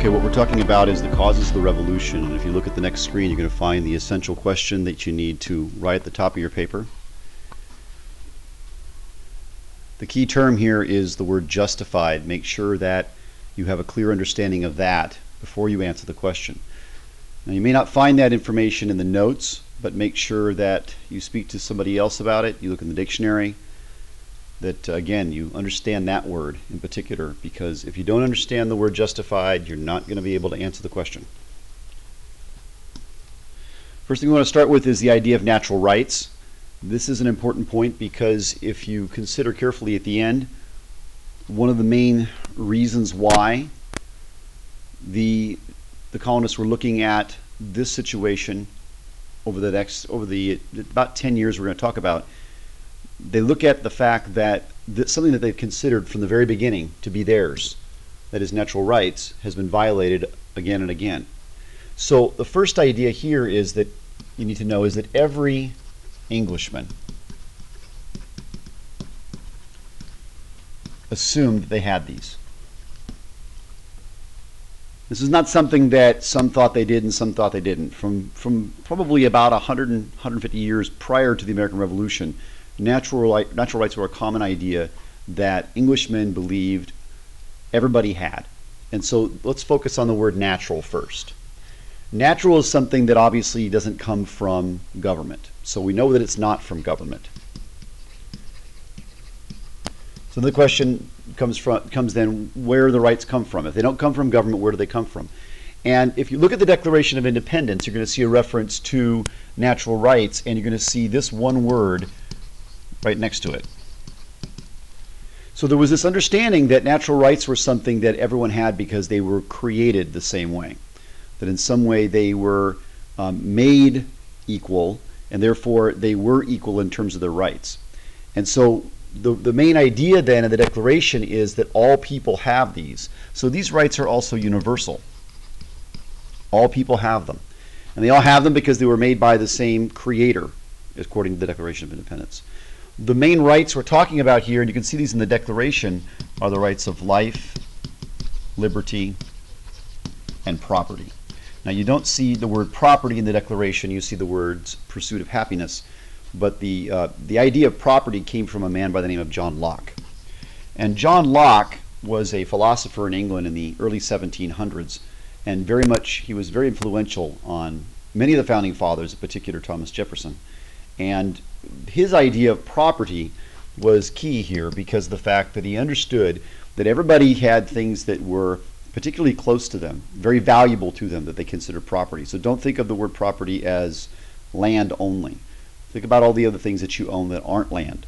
Okay, what we're talking about is the causes of the revolution. And if you look at the next screen, you're going to find the essential question that you need to write at the top of your paper. The key term here is the word justified. Make sure that you have a clear understanding of that before you answer the question. Now, you may not find that information in the notes, but make sure that you speak to somebody else about it. You look in the dictionary, that again, you understand that word in particular, because if you don't understand the word justified, you're not going to be able to answer the question. First thing we want to start with is the idea of natural rights. This is an important point because if you consider carefully at the end, one of the main reasons why the colonists were looking at this situation over the about 10 years we're going to talk about, they look at the fact that something that they've considered from the very beginning to be theirs, that is natural rights, has been violated again and again. So the first idea here is that you need to know is that every Englishman assumed that they had these. This is not something that some thought they did and some thought they didn't. From probably about 100 and 150 years prior to the American Revolution, natural rights were a common idea that Englishmen believed everybody had. And so let's focus on the word natural first. Natural is something that obviously doesn't come from government. So we know that it's not from government. So the question comes then, where the rights come from? If they don't come from government, where do they come from? And if you look at the Declaration of Independence, you're going to see a reference to natural rights, and you're going to see this one word right next to it. So there was this understanding that natural rights were something that everyone had because they were created the same way. That in some way they were made equal, and therefore they were equal in terms of their rights. And so the main idea then of the Declaration is that all people have these. So these rights are also universal. All people have them. And they all have them because they were made by the same creator, according to the Declaration of Independence. The main rights we're talking about here, and you can see these in the Declaration, are the rights of life, liberty, and property. Now you don't see the word property in the Declaration, you see the words pursuit of happiness. But the idea of property came from a man by the name of John Locke. And John Locke was a philosopher in England in the early 1700s, and he was very influential on many of the founding fathers, in particular Thomas Jefferson. And his idea of property was key here because of the fact that he understood that everybody had things that were particularly close to them, very valuable to them, that they considered property. So don't think of the word property as land only. Think about all the other things that you own that aren't land.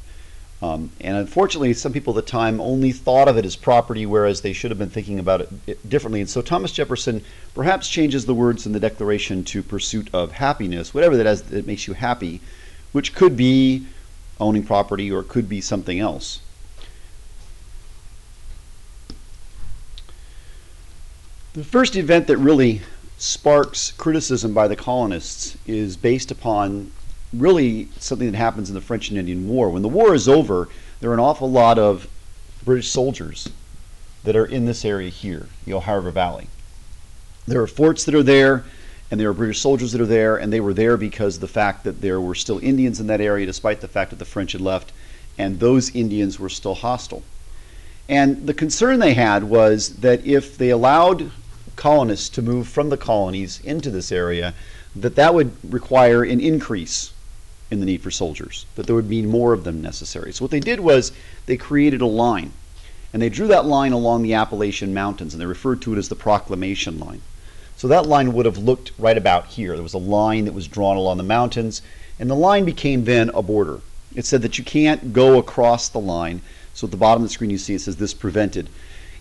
And unfortunately, some people at the time only thought of it as property, whereas they should have been thinking about it differently. And so Thomas Jefferson perhaps changes the words in the Declaration to pursuit of happiness, whatever that makes you happy, which could be owning property or it could be something else. The first event that really sparks criticism by the colonists is based upon really something that happens in the French and Indian War. When the war is over, there are an awful lot of British soldiers that are in this area here, the Ohio River Valley. There are forts that are there, and there are British soldiers that are there, and they were there because of the fact that there were still Indians in that area, despite the fact that the French had left, and those Indians were still hostile. And the concern they had was that if they allowed colonists to move from the colonies into this area, that would require an increase in the need for soldiers, that there would be more of them necessary. So what they did was they created a line, and they drew that line along the Appalachian Mountains, and they referred to it as the Proclamation Line. So that line would have looked right about here. There was a line that was drawn along the mountains, and the line became then a border. It said that you can't go across the line. So at the bottom of the screen you see it says this prevented.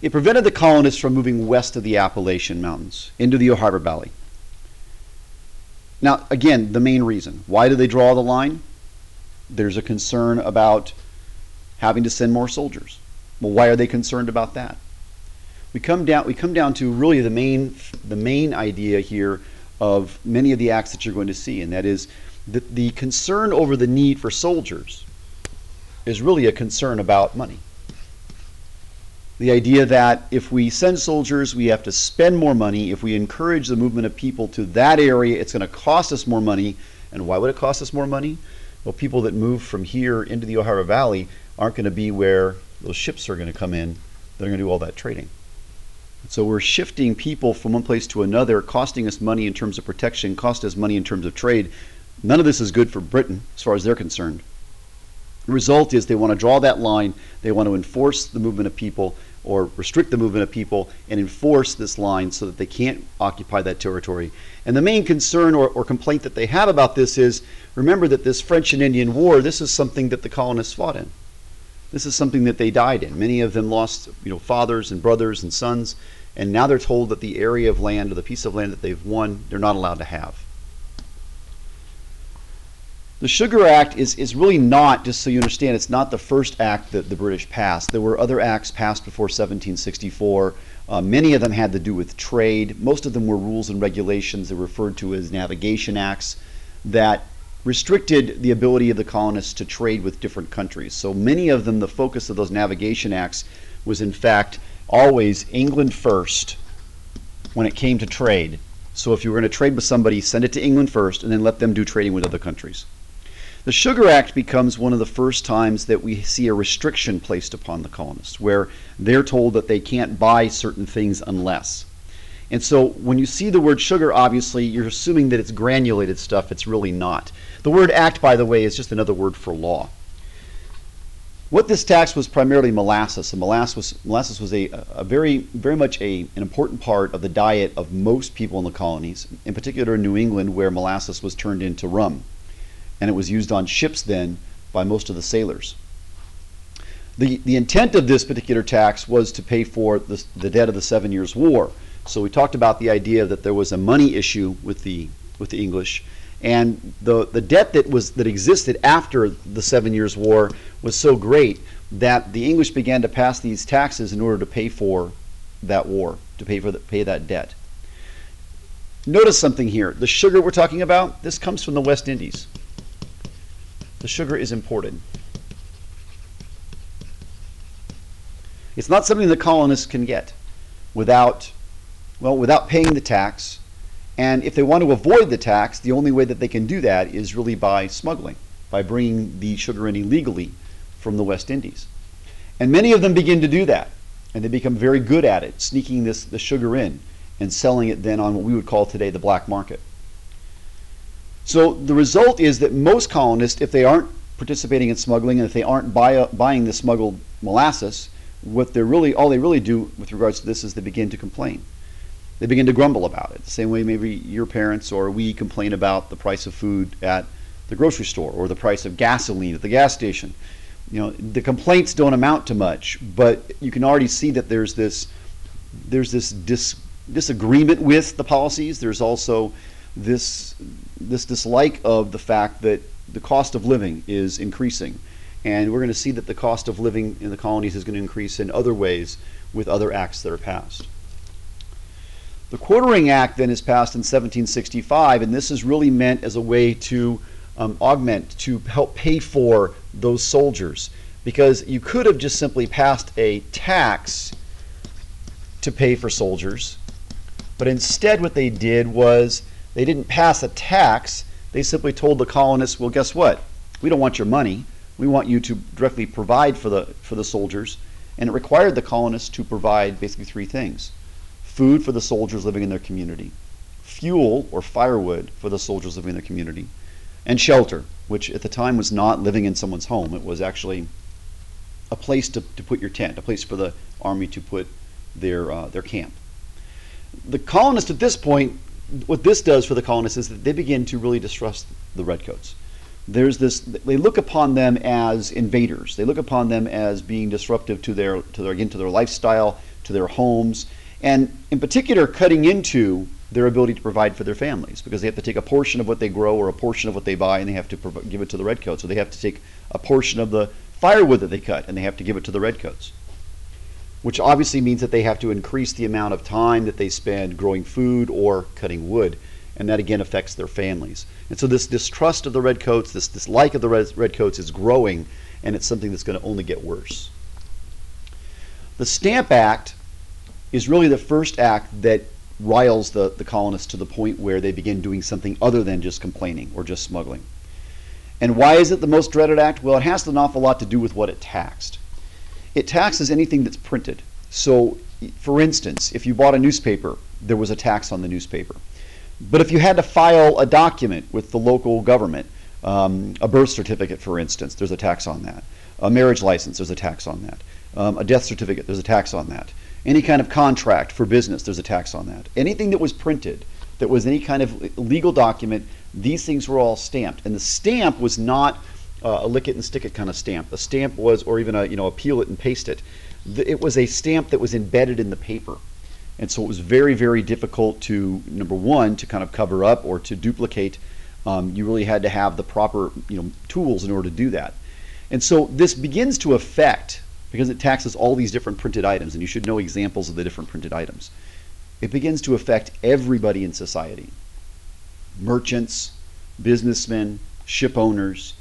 It prevented the colonists from moving west of the Appalachian Mountains into the Ohio River Valley. Now, again, the main reason. Why do they draw the line? There's a concern about having to send more soldiers. Well, why are they concerned about that? We come down to really the main idea here of many of the acts that you're going to see, and that is that the concern over the need for soldiers is really a concern about money. The idea that if we send soldiers, we have to spend more money. If we encourage the movement of people to that area, it's going to cost us more money. And why would it cost us more money? Well, people that move from here into the Ohio Valley aren't going to be where those ships are going to come in. They're going to do all that trading. So we're shifting people from one place to another, costing us money in terms of protection, cost us money in terms of trade. None of this is good for Britain as far as they're concerned. The result is they want to draw that line. They want to enforce the movement of people or restrict the movement of people and enforce this line so that they can't occupy that territory. And the main concern or complaint that they have about this is, remember that this French and Indian War, this is something that the colonists fought in. This is something that they died in. Many of them lost, fathers and brothers and sons, and now they're told that the area of land or the piece of land that they've won, they're not allowed to have. The Sugar Act is really not, just so you understand, it's not the first act that the British passed. There were other acts passed before 1764. Many of them had to do with trade. Most of them were rules and regulations that were referred to as navigation acts that restricted the ability of the colonists to trade with different countries. So many of them, the focus of those navigation acts was in fact always England first when it came to trade. So if you were going to trade with somebody, send it to England first and then let them do trading with other countries. The Sugar Act becomes one of the first times that we see a restriction placed upon the colonists, where they're told that they can't buy certain things unless. And so when you see the word sugar, obviously, you're assuming that it's granulated stuff. It's really not. The word act, by the way, is just another word for law. What this tax was primarily molasses. And molasses was a very much an important part of the diet of most people in the colonies, in particular in New England, where molasses was turned into rum. And it was used on ships then by most of the sailors. The intent of this particular tax was to pay for the debt of the 7 Years' War. So we talked about the idea that there was a money issue with the English, and the debt that existed after the 7 Years' War was so great that the English began to pass these taxes in order to pay for that war, to pay that debt. Notice something here. The sugar we're talking about, this comes from the West Indies. The sugar is imported. It's not something the colonists can get without paying the tax. And if they want to avoid the tax, the only way that they can do that is really by smuggling, by bringing the sugar in illegally from the West Indies. And many of them begin to do that, and they become very good at it, sneaking the sugar in and selling it then on what we would call today the black market. So the result is that most colonists, if they aren't participating in smuggling and if they aren't buying the smuggled molasses, all they really do with regards to this is they begin to complain. They begin to grumble about it. The same way maybe your parents or we complain about the price of food at the grocery store or the price of gasoline at the gas station. The complaints don't amount to much, but you can already see that there's this disagreement with the policies. There's also this dislike of the fact that the cost of living is increasing. And we're going to see that the cost of living in the colonies is going to increase in other ways with other acts that are passed. The Quartering Act then is passed in 1765, and this is really meant as a way to augment, to help pay for those soldiers. Because you could have just simply passed a tax to pay for soldiers, but instead what they did was they didn't pass a tax. They simply told the colonists, well, guess what? We don't want your money. We want you to directly provide for the soldiers. And it required the colonists to provide basically three things: food for the soldiers living in their community, fuel or firewood for the soldiers living in their community, and shelter, which at the time was not living in someone's home. It was actually a place to put your tent, a place for the army to put their camp. The colonists at this point, what this does for the colonists is that they begin to really distrust the redcoats. They look upon them as invaders. They look upon them as being disruptive to their lifestyle, to their homes, and in particular cutting into their ability to provide for their families, because they have to take a portion of what they grow or a portion of what they buy and they have to give it to the redcoats. So they have to take a portion of the firewood that they cut and they have to give it to the redcoats, which obviously means that they have to increase the amount of time that they spend growing food or cutting wood, and that again affects their families. And so this distrust of the redcoats, this dislike of the redcoats is growing, and it's something that's going to only get worse. The Stamp Act is really the first act that riles the colonists to the point where they begin doing something other than just complaining or just smuggling. And why is it the most dreaded act? Well, it has an awful lot to do with what it taxed. It taxes anything that's printed. So, for instance, if you bought a newspaper, there was a tax on the newspaper. But if you had to file a document with the local government, a birth certificate, for instance, there's a tax on that. A marriage license, there's a tax on that. A death certificate, there's a tax on that. Any kind of contract for business, there's a tax on that. Anything that was printed, that was any kind of legal document, these things were all stamped. And the stamp was not a lick it and stick it kind of stamp. A stamp was, or even a peel it and paste it. It was a stamp that was embedded in the paper. And so it was very, very difficult to, number one, to kind of cover up or to duplicate. You really had to have the proper tools in order to do that. And so this begins to affect, because it taxes all these different printed items, and you should know examples of the different printed items. It begins to affect everybody in society. Merchants, businessmen, ship owners,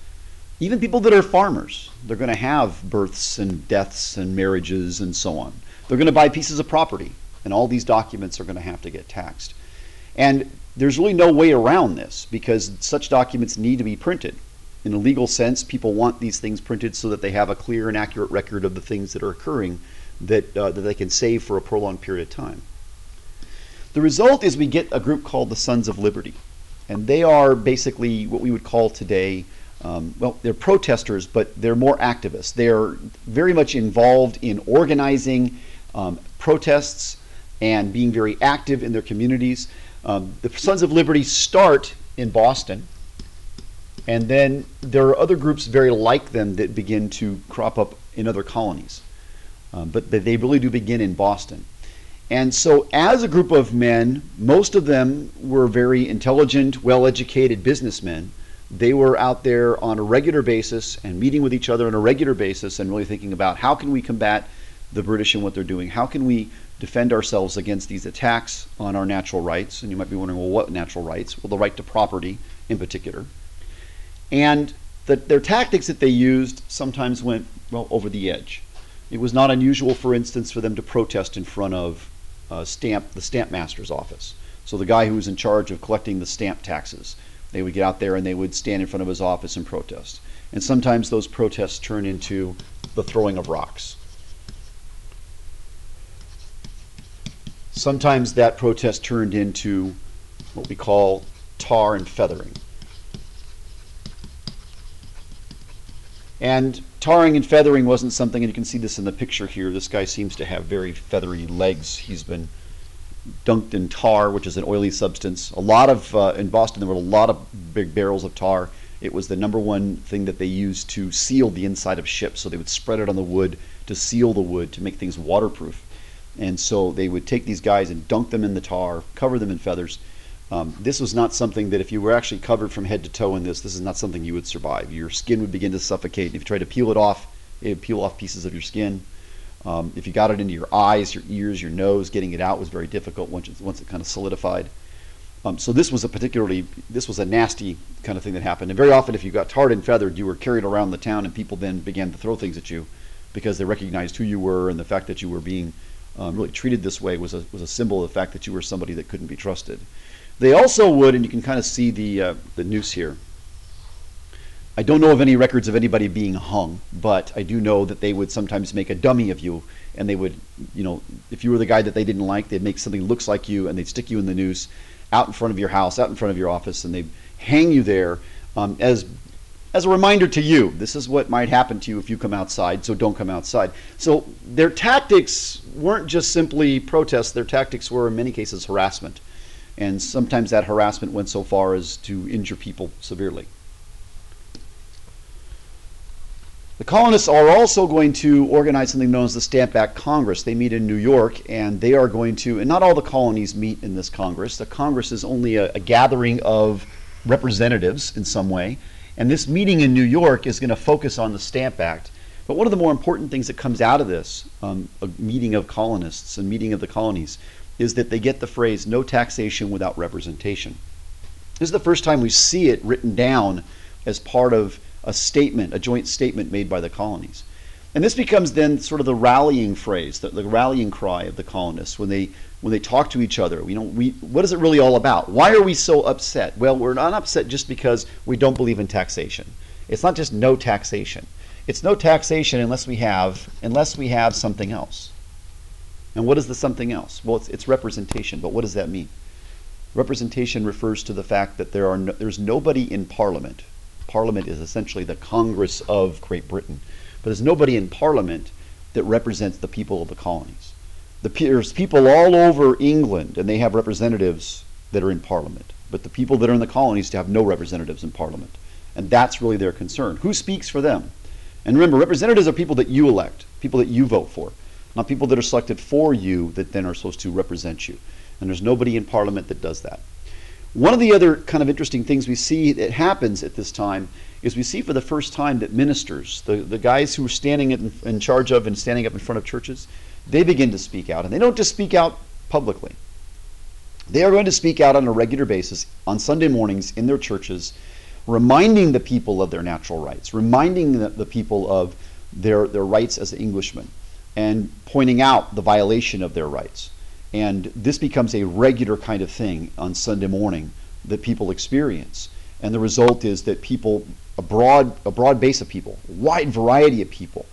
even people that are farmers. They're going to have births and deaths and marriages and so on. They're going to buy pieces of property, and all these documents are going to have to get taxed. And there's really no way around this, because such documents need to be printed. In a legal sense, people want these things printed so that they have a clear and accurate record of the things that are occurring that they can save for a prolonged period of time. The result is we get a group called the Sons of Liberty. And they are basically what we would call today, well, they're protesters, but they're more activists. They're very much involved in organizing protests and being very active in their communities. The Sons of Liberty start in Boston, and then there are other groups very like them that begin to crop up in other colonies. But they really do begin in Boston. And so as a group of men, most of them were very intelligent, well-educated businessmen. They were out there on a regular basis and meeting with each other on a regular basis and really thinking about how can we combat the British and what they're doing? How can we defend ourselves against these attacks on our natural rights? And you might be wondering, well, what natural rights? Well, the right to property in particular. And their tactics that they used sometimes went, well, over the edge. It was not unusual, for instance, for them to protest in front of the stamp master's office. So the guy who was in charge of collecting the stamp taxes, they would get out there and they would stand in front of his office and protest. And sometimes those protests turn into the throwing of rocks. Sometimes that protest turned into what we call tar and feathering. And tarring and feathering wasn't something, and you can see this in the picture here. This guy seems to have very feathery legs. He's been dunked in tar, which is an oily substance. A lot of, in Boston, there were a lot of big barrels of tar. It was the number one thing that they used to seal the inside of ships. So they would spread it on the wood to seal the wood, to make things waterproof. And so they would take these guys and dunk them in the tar, cover them in feathers. This was not something that if you were actually covered from head to toe in this is not something you would survive. Your skin would begin to suffocate. If you tried to peel it off, it would peel off pieces of your skin. If you got it into your eyes, your ears, your nose, getting it out was very difficult once it kind of solidified. So this was a nasty kind of thing that happened. And very often if you got tarred and feathered, you were carried around the town and people then began to throw things at you because they recognized who you were, and the fact that you were being really treated this way was a symbol of the fact that you were somebody that couldn't be trusted. They also would, and you can kind of see the noose here. I don't know of any records of anybody being hung, but I do know that they would sometimes make a dummy of you, and they would, if you were the guy that they didn't like, they'd make something that looks like you, and they'd stick you in the noose out in front of your house, out in front of your office, and they'd hang you there as a reminder to you. This is what might happen to you if you come outside, so don't come outside. So their tactics weren't just simply protests. Their tactics were, in many cases, harassment. And sometimes that harassment went so far as to injure people severely. The colonists are also going to organize something known as the Stamp Act Congress. They meet in New York, and they are going to, and not all the colonies meet in this Congress. The Congress is only a gathering of representatives in some way. And this meeting in New York is going to focus on the Stamp Act. But one of the more important things that comes out of this, a meeting of colonists and meeting of the colonies, is that they get the phrase, no taxation without representation. This is the first time we see it written down as part of a statement, a joint statement made by the colonies. And this becomes then sort of the rallying phrase, the rallying cry of the colonists when they talk to each other. What is it really all about? Why are we so upset? Well, we're not upset just because we don't believe in taxation. It's not just no taxation. It's no taxation unless we have something else. And what is the something else? Well, it's representation. But what does that mean? Representation refers to the fact that there's nobody in Parliament. Parliament is essentially the Congress of Great Britain. But there's nobody in Parliament that represents the people of the colonies. There's people all over England, and they have representatives that are in Parliament. But the people that are in the colonies have no representatives in Parliament. And that's really their concern. Who speaks for them? And remember, representatives are people that you elect, people that you vote for, not people that are selected for you that then are supposed to represent you. And there's nobody in Parliament that does that. One of the other kind of interesting things we see that happens at this time is we see for the first time that ministers, the guys who are standing in charge of and standing up in front of churches, they begin to speak out. And they don't just speak out publicly. They are going to speak out on a regular basis on Sunday mornings in their churches, reminding the people of their natural rights, reminding the people of their rights as Englishmen, and pointing out the violation of their rights. And this becomes a regular kind of thing on Sunday morning that people experience. And the result is that people, a broad base of people, a wide variety of people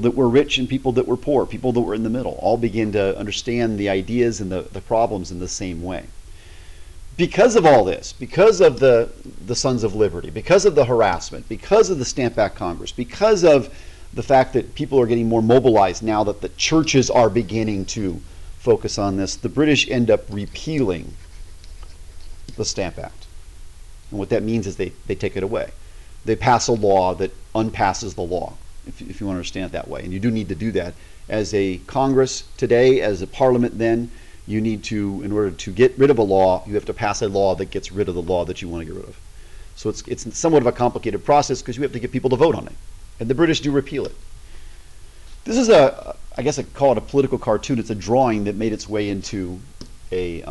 that were rich and people that were poor, people that were in the middle, all begin to understand the ideas and the problems in the same way. Because of all this, because of the Sons of Liberty, because of the harassment, because of the Stamp Act Congress, because of the fact that people are getting more mobilized now that the churches are beginning to focus on this, the British end up repealing the Stamp Act. And what that means is they take it away. They pass a law that unpasses the law, if you want to understand it that way. And you do need to do that. As a Congress today, as a Parliament then, you need to, in order to get rid of a law, you have to pass a law that gets rid of the law that you want to get rid of. So it's somewhat of a complicated process because you have to get people to vote on it. And the British do repeal it. This is I guess I call it a political cartoon. It's a drawing that made its way into a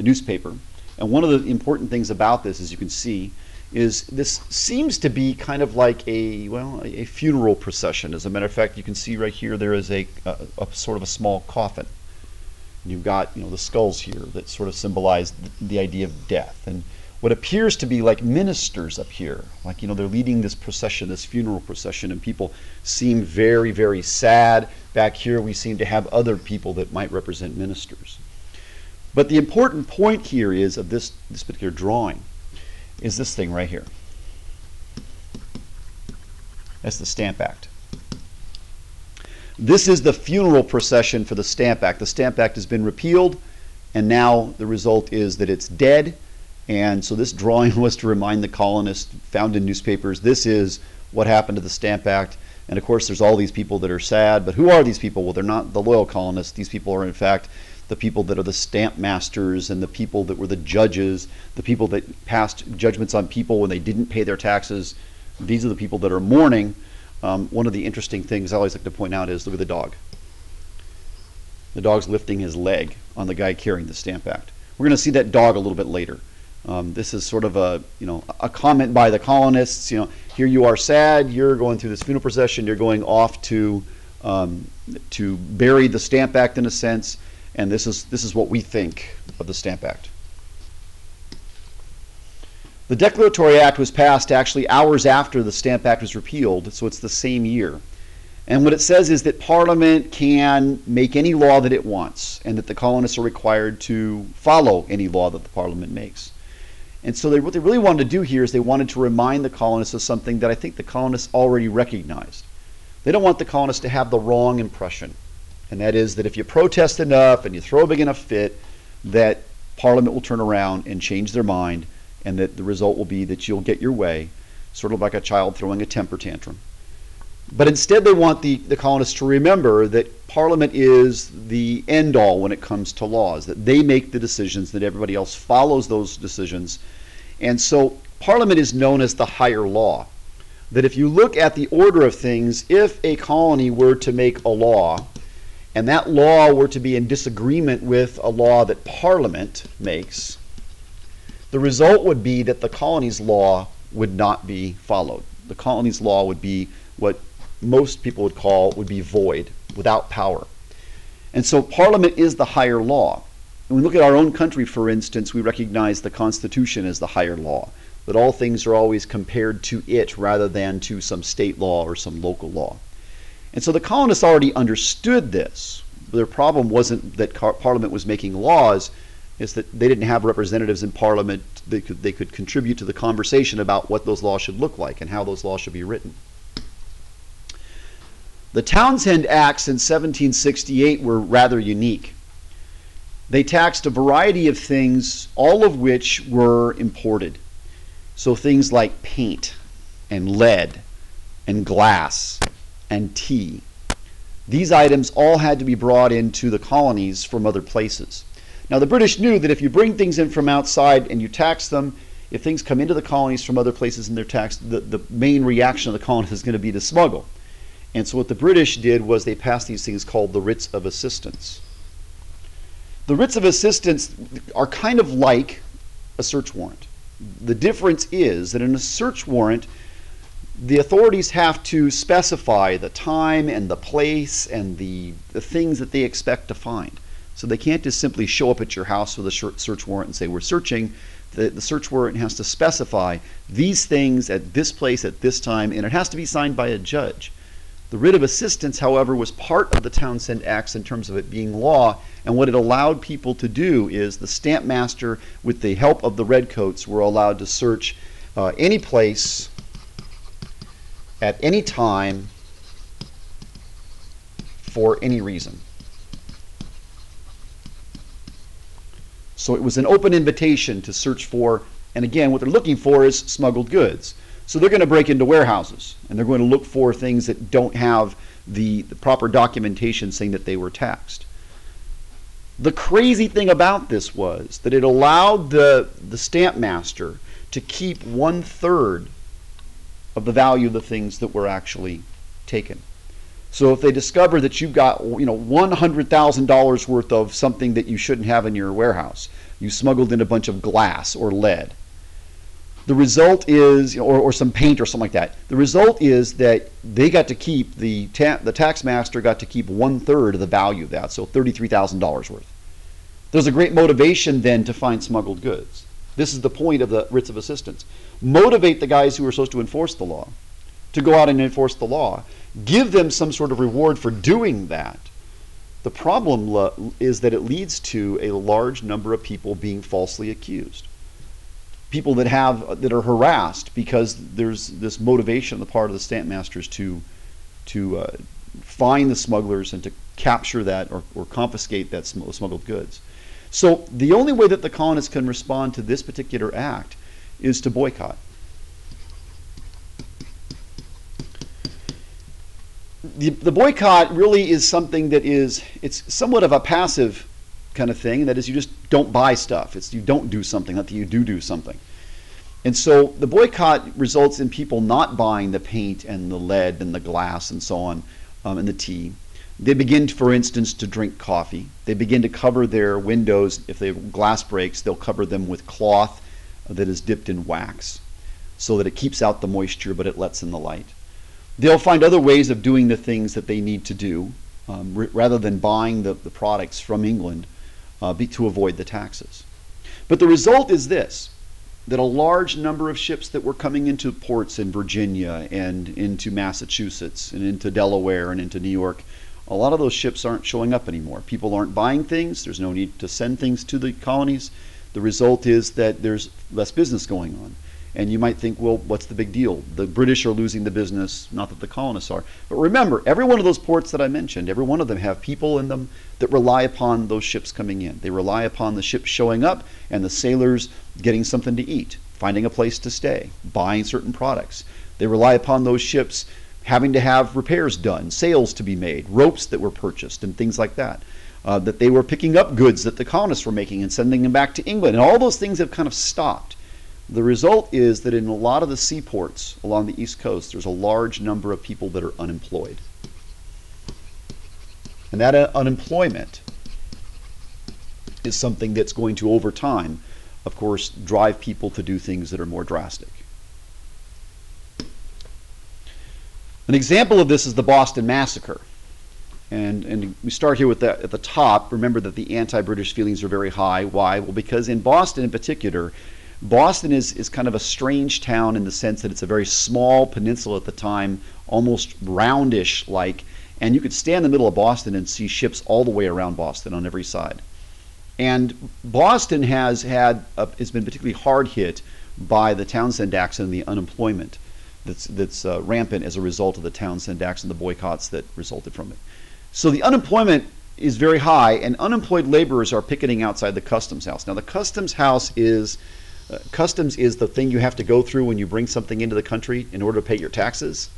newspaper. And one of the important things about this, as you can see, is this seems to be kind of like a funeral procession. As a matter of fact, you can see right here there is a sort of a small coffin. And you've got the skulls here that sort of symbolize the idea of death. And what appears to be like ministers up here, like they're leading this procession, this funeral procession, and people seem very, very sad. Back here we seem to have other people that might represent ministers. But the important point here is of this particular drawing is this thing right here. That's the Stamp Act. This is the funeral procession for the Stamp Act. The Stamp Act has been repealed, and now the result is that it's dead. And so this drawing was to remind the colonists, found in newspapers, this is what happened to the Stamp Act. And of course there's all these people that are sad, but who are these people? Well, they're not the loyal colonists. These people are in fact the people that are the stamp masters and the people that were the judges, the people that passed judgments on people when they didn't pay their taxes. These are the people that are mourning. One of the interesting things I always like to point out is, look at the dog. The dog's lifting his leg on the guy carrying the Stamp Act. We're going to see that dog a little bit later. This is sort of a comment by the colonists. Here you are sad. You're going through this funeral procession. You're going off to bury the Stamp Act in a sense. And this is what we think of the Stamp Act. The Declaratory Act was passed actually hours after the Stamp Act was repealed, so it's the same year. And what it says is that Parliament can make any law that it wants, and that the colonists are required to follow any law that the Parliament makes. And so what they really wanted to do here is they wanted to remind the colonists of something that I think the colonists already recognized. They don't want the colonists to have the wrong impression. And that is that if you protest enough and you throw a big enough fit, that Parliament will turn around and change their mind, and that the result will be that you'll get your way, sort of like a child throwing a temper tantrum. But instead they want the colonists to remember that Parliament is the end-all when it comes to laws, that they make the decisions, that everybody else follows those decisions. And so Parliament is known as the higher law. That if you look at the order of things, if a colony were to make a law, and that law were to be in disagreement with a law that Parliament makes, the result would be that the colony's law would not be followed. The colony's law would be what most people would call would be void, without power. And so Parliament is the higher law. When we look at our own country, for instance, we recognize the Constitution as the higher law, that all things are always compared to it rather than to some state law or some local law. And so the colonists already understood this. Their problem wasn't that Parliament was making laws, it's that they didn't have representatives in Parliament. They could contribute to the conversation about what those laws should look like and how those laws should be written. The Townshend Acts in 1768 were rather unique. They taxed a variety of things, all of which were imported. So things like paint and lead and glass and tea. These items all had to be brought into the colonies from other places. Now the British knew that if you bring things in from outside and you tax them, if things come into the colonies from other places and they're taxed, the main reaction of the colonists is going to be to smuggle. And so what the British did was they passed these things called the writs of assistance. The writs of assistance are kind of like a search warrant. The difference is that in a search warrant, the authorities have to specify the time and the place and the things that they expect to find. So they can't just simply show up at your house with a search warrant and say, we're searching. The search warrant has to specify these things at this place at this time, and it has to be signed by a judge. The writ of assistance, however, was part of the Townshend Acts in terms of it being law, and what it allowed people to do is the stamp master, with the help of the redcoats, were allowed to search any place at any time for any reason. So it was an open invitation to search for, and again, what they're looking for is smuggled goods. So they're going to break into warehouses, and they're going to look for things that don't have the proper documentation saying that they were taxed. The crazy thing about this was that it allowed the stamp master to keep 1/3 of the value of the things that were actually taken. So if they discover that you've got $100,000 worth of something that you shouldn't have in your warehouse, you smuggled in a bunch of glass or lead, the result is, or some paint or something like that, the result is that they got to keep, the tax master got to keep 1/3 of the value of that, so $33,000 worth. There's a great motivation then to find smuggled goods. This is the point of the writs of assistance. Motivate the guys who are supposed to enforce the law to go out and enforce the law. Give them some sort of reward for doing that. The problem is that it leads to a large number of people being falsely accused. People that are harassed because there's this motivation on the part of the stamp masters to find the smugglers and to capture that or confiscate that smuggled goods. So the only way that the colonists can respond to this particular act is to boycott. The boycott really is something that it's somewhat of a passive kind of thing. That is, you just don't buy stuff. It's you don't do something, not that you do something. And so the boycott results in people not buying the paint and the lead and the glass and so on, and the tea. They begin, for instance, to drink coffee. They begin to cover their windows. If the glass breaks, they'll cover them with cloth that is dipped in wax so that it keeps out the moisture but it lets in the light. They'll find other ways of doing the things that they need to do rather than buying the products from England to avoid the taxes. But the result is this, that a large number of ships that were coming into ports in Virginia and into Massachusetts and into Delaware and into New York, a lot of those ships aren't showing up anymore. People aren't buying things. There's no need to send things to the colonies. The result is that there's less business going on. And you might think, well, what's the big deal? The British are losing the business, not that the colonists are. But remember, every one of those ports that I mentioned, every one of them have people in them that rely upon those ships coming in. They rely upon the ships showing up and the sailors getting something to eat, finding a place to stay, buying certain products. They rely upon those ships having to have repairs done, sails to be made, ropes that were purchased, and things like that. That they were picking up goods that the colonists were making and sending them back to England. And all those things have kind of stopped. The result is that in a lot of the seaports along the East Coast, there's a large number of people that are unemployed. And that unemployment is something that's going to, over time, of course, drive people to do things that are more drastic. An example of this is the Boston Massacre. And we start here with that at the top. Remember that the anti-British feelings are very high. Why? Well, because in Boston in particular, Boston is kind of a strange town in the sense that it's a very small peninsula at the time, almost roundish like, and you could stand in the middle of Boston and see ships all the way around Boston on every side. And Boston has been particularly hard hit by the Townsend Acts and the unemployment that's rampant as a result of the Townsend Acts and the boycotts that resulted from it. So the unemployment is very high, and unemployed laborers are picketing outside the customs house. Now the customs house is customs is the thing you have to go through when you bring something into the country in order to pay your taxes.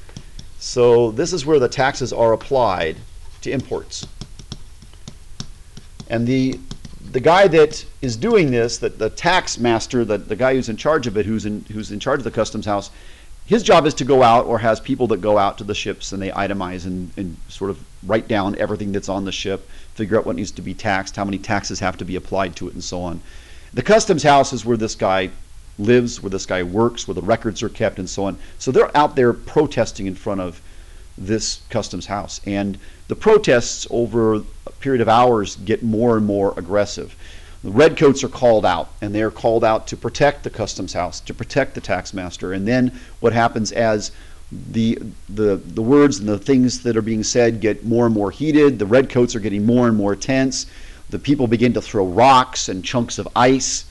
So this is where the taxes are applied to imports. And the guy that is doing this, the tax master, the guy who's in charge of it, who's in charge of the customs house, his job is to go out, or has people that go out to the ships and they itemize and sort of write down everything that's on the ship, figure out what needs to be taxed, how many taxes have to be applied to it, and so on. The customs house is where this guy lives, where this guy works, where the records are kept, and so on. So they're out there protesting in front of this customs house. And the protests over a period of hours get more and more aggressive. The redcoats are called out, and they're called out to protect the customs house, to protect the tax master. And then what happens as the words and the things that are being said get more and more heated, the redcoats are getting more and more tense, the people begin to throw rocks and chunks of ice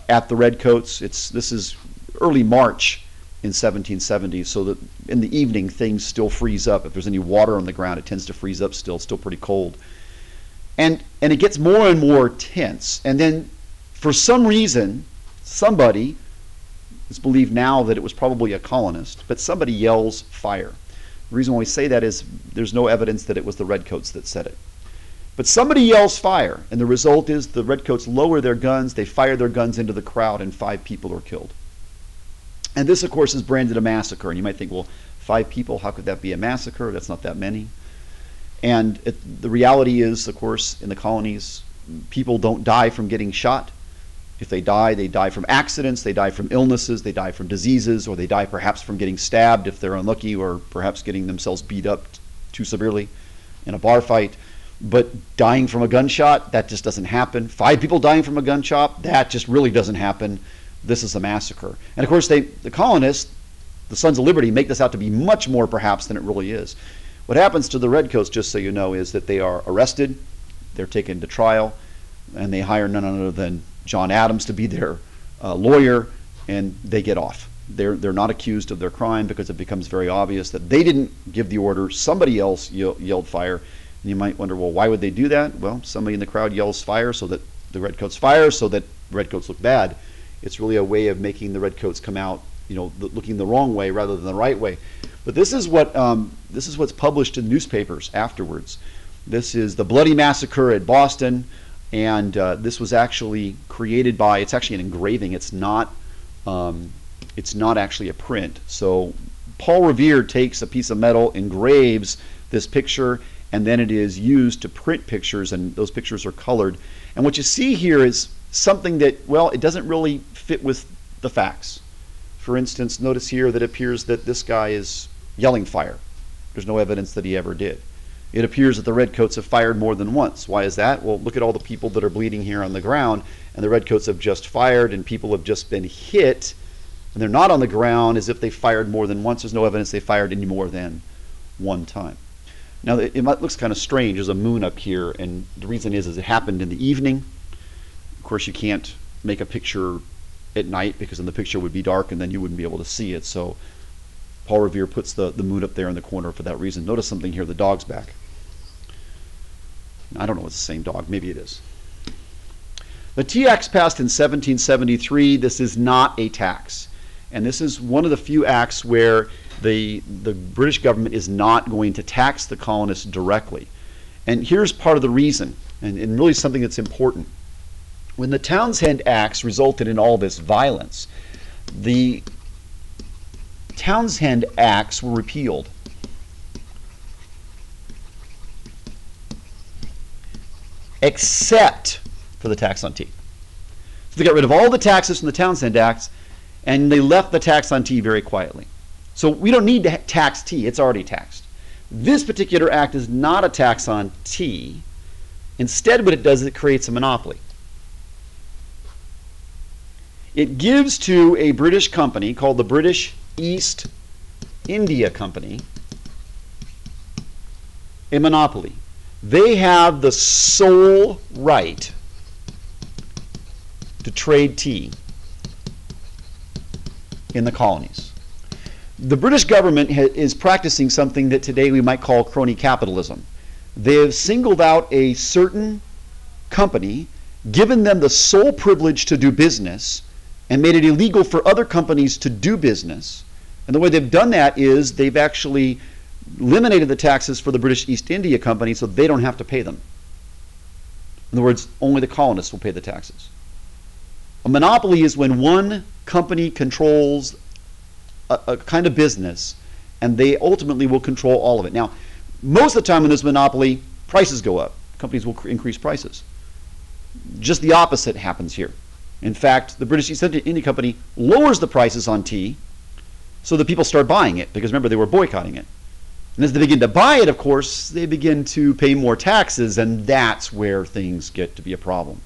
at the redcoats. This is early March in 1770, so that in the evening things still freeze up. If there's any water on the ground, it tends to freeze up still. It's still pretty cold. And it gets more and more tense. And then for some reason, somebody, it's believed now that it was probably a colonist, but somebody yells fire. The reason why we say that is there's no evidence that it was the redcoats that said it. But somebody yells fire, and the result is the redcoats lower their guns, they fire their guns into the crowd, and 5 people are killed. And this, of course, is branded a massacre. And you might think, well, 5 people, how could that be a massacre? That's not that many. And the reality is, of course, in the colonies, people don't die from getting shot. If they die from accidents, they die from illnesses, they die from diseases, or they die perhaps from getting stabbed if they're unlucky, or perhaps getting themselves beat up too severely in a bar fight. But dying from a gunshot, that just doesn't happen. 5 people dying from a gunshot, that just really doesn't happen. This is a massacre. And of course, the colonists, the Sons of Liberty, make this out to be much more perhaps than it really is. What happens to the redcoats, just so you know, is that they are arrested, they're taken to trial, and they hire none other than John Adams to be their lawyer, and they get off. They're not accused of their crime because it becomes very obvious that they didn't give the order, somebody else yelled fire. And you might wonder, well, why would they do that? Well, somebody in the crowd yells fire so that the redcoats fire, so that redcoats look bad. It's really a way of making the redcoats come out, looking the wrong way rather than the right way. But this is what's published in newspapers afterwards. This is the Bloody Massacre at Boston, and this was actually created by. It's actually an engraving. It's not actually a print. So Paul Revere takes a piece of metal, engraves this picture, and then it is used to print pictures, and those pictures are colored. And what you see here is something that, well, it doesn't really fit with the facts. For instance, notice here that it appears that this guy is yelling fire. There's no evidence that he ever did. It appears that the redcoats have fired more than once. Why is that? Well, look at all the people that are bleeding here on the ground, and the redcoats have just fired, and people have just been hit, and they're not on the ground as if they fired more than once. There's no evidence they fired any more than one time. Now, it looks kind of strange. There's a moon up here, and the reason is it happened in the evening. Of course, you can't make a picture at night because then the picture would be dark and then you wouldn't be able to see it. So Paul Revere puts the moon up there in the corner for that reason. Notice something here, the dog's back. I don't know if it's the same dog, maybe it is. The tea acts passed in 1773. This is not a tax. And this is one of the few acts where the British government is not going to tax the colonists directly. And here's part of the reason, and really something that's important. When the Townshend Acts resulted in all this violence, the Townshend Acts were repealed. Except for the tax on tea. So they got rid of all the taxes from the Townshend Acts, and they left the tax on tea very quietly. So we don't need to tax tea. It's already taxed. This particular act is not a tax on tea. Instead, what it does is it creates a monopoly. It gives to a British company called the British East India Company a monopoly. They have the sole right to trade tea in the colonies. The British government is practicing something that today we might call crony capitalism. They have singled out a certain company, given them the sole privilege to do business, and made it illegal for other companies to do business. And the way they've done that is they've actually eliminated the taxes for the British East India Company so they don't have to pay them. In other words, only the colonists will pay the taxes. A monopoly is when one company controls a kind of business and they ultimately will control all of it. Now, most of the time when there's a monopoly, prices go up. Companies will increase prices. Just the opposite happens here. In fact, the British East India Company lowers the prices on tea so that people start buying it, because remember, they were boycotting it. And as they begin to buy it, of course, they begin to pay more taxes, and that's where things get to be a problem.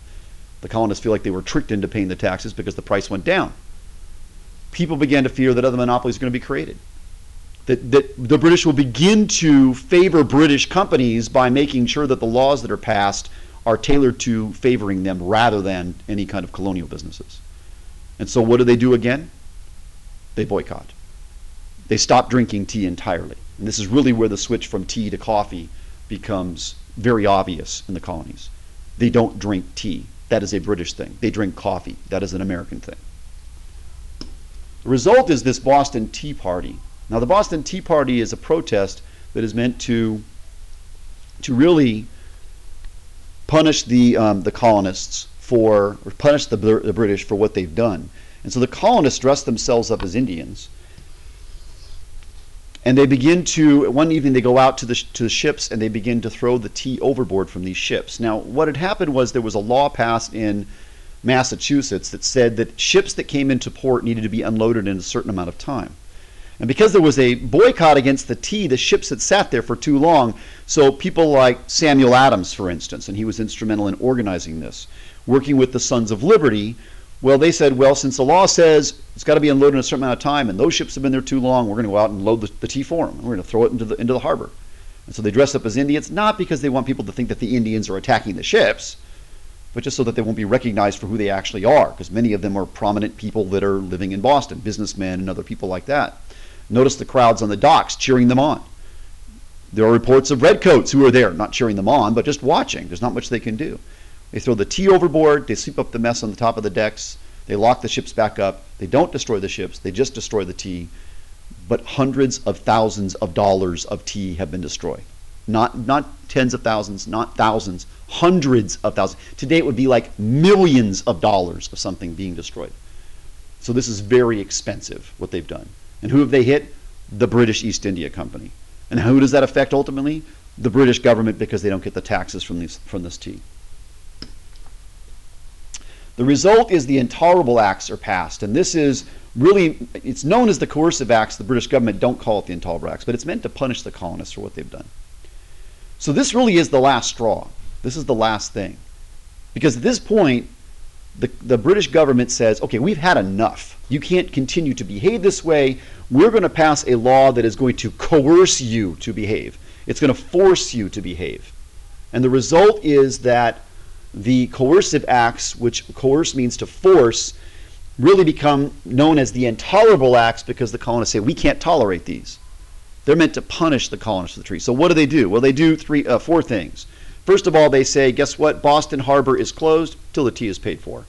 The colonists feel like they were tricked into paying the taxes because the price went down. People began to fear that other monopolies are going to be created. That the British will begin to favor British companies by making sure that the laws that are passed are tailored to favoring them rather than any kind of colonial businesses. And so what do again? They boycott. They stop drinking tea entirely. And this is really where the switch from tea to coffee becomes very obvious in the colonies. They don't drink tea. That is a British thing. They drink coffee. That is an American thing. The result is this Boston Tea Party. Now, the Boston Tea Party is a protest that is meant to really punish the colonists or punish the British for what they've done. And so the colonists dress themselves up as Indians, and they begin to, one evening they go out to the ships and they begin to throw the tea overboard from these ships. Now, what had happened was there was a law passed in Massachusetts that said that ships that came into port needed to be unloaded in a certain amount of time. And because there was a boycott against the tea, the ships had sat there for too long. So people like Samuel Adams, for instance, and he was instrumental in organizing this, working with the Sons of Liberty, well, they said, well, since the law says it's got to be unloaded in a certain amount of time, and those ships have been there too long, we're going to go out and load the tea for them. We're going to throw it into the harbor. And so they dress up as Indians, not because they want people to think that the Indians are attacking the ships, but just so that they won't be recognized for who they actually are, because many of them are prominent people that are living in Boston, businessmen and other people like that. Notice the crowds on the docks cheering them on. There are reports of redcoats who are there, not cheering them on, but just watching. There's not much they can do. They throw the tea overboard, they sweep up the mess on the top of the decks, they lock the ships back up, they don't destroy the ships, they just destroy the tea, but hundreds of thousands of dollars of tea have been destroyed. Not tens of thousands, not thousands, hundreds of thousands. Today it would be like millions of dollars of something being destroyed. So this is very expensive, what they've done. And who have they hit? The British East India Company. And who does that affect ultimately? The British government, because they don't get the taxes from this tea. The result is the Intolerable Acts are passed, and this is really, it's known as the Coercive Acts. The British government don't call it the Intolerable Acts, but it's meant to punish the colonists for what they've done. So this really is the last straw. This is the last thing. Because at this point, the British government says, okay, we've had enough. You can't continue to behave this way. We're going to pass a law that is going to coerce you to behave. It's going to force you to behave. And the result is that the Coercive Acts, which coerce means to force, really become known as the Intolerable Acts because the colonists say, we can't tolerate these. They're meant to punish the colonists for the treaty. So what do? Well, they do four things. First of all, they say, guess what? Boston Harbor is closed till the tea is paid for.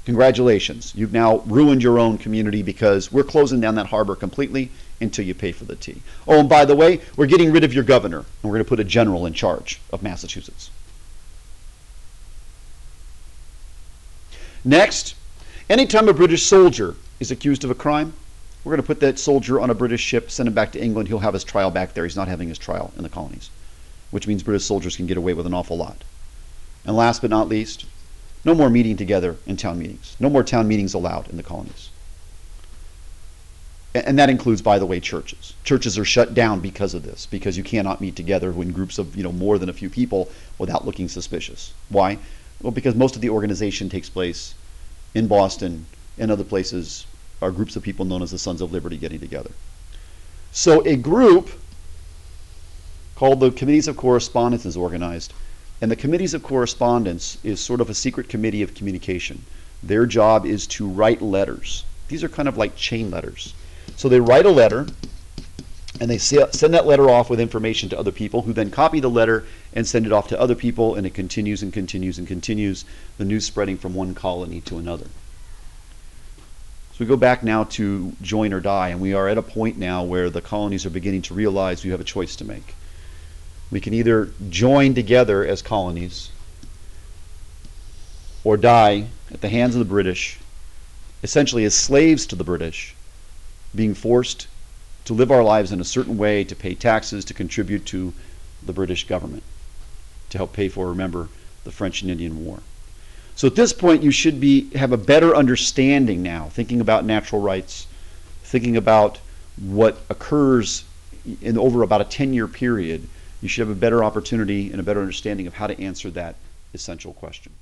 Congratulations. You've now ruined your own community because we're closing down that harbor completely until you pay for the tea. Oh, and by the way, we're getting rid of your governor, and we're going to put a general in charge of Massachusetts. Next, anytime a British soldier is accused of a crime, we're going to put that soldier on a British ship, send him back to England. He'll have his trial back there. He's not having his trial in the colonies, which means British soldiers can get away with an awful lot. And last but not least, no more meeting together in town meetings. No more town meetings allowed in the colonies. And that includes, by the way, churches. Churches are shut down because of this, because you cannot meet together in groups of more than a few people without looking suspicious. Why? Well, because most of the organization takes place in Boston and other places are groups of people known as the Sons of Liberty getting together. So a group called the Committees of Correspondence is organized, and the Committees of Correspondence is sort of a secret committee of communication. Their job is to write letters. These are kind of like chain letters. So they write a letter, and they send that letter off with information to other people, who then copy the letter and send it off to other people, and it continues and continues and continues, the news spreading from one colony to another. So we go back now to join or die, and we are at a point now where the colonies are beginning to realize we have a choice to make. We can either join together as colonies or die at the hands of the British, essentially as slaves to the British, being forced to live our lives in a certain way, to pay taxes, to contribute to the British government, to help pay for, remember, the French and Indian War. So at this point, you should have a better understanding now, thinking about natural rights, thinking about what occurs over about a 10-year period. You should have a better opportunity and a better understanding of how to answer that essential question.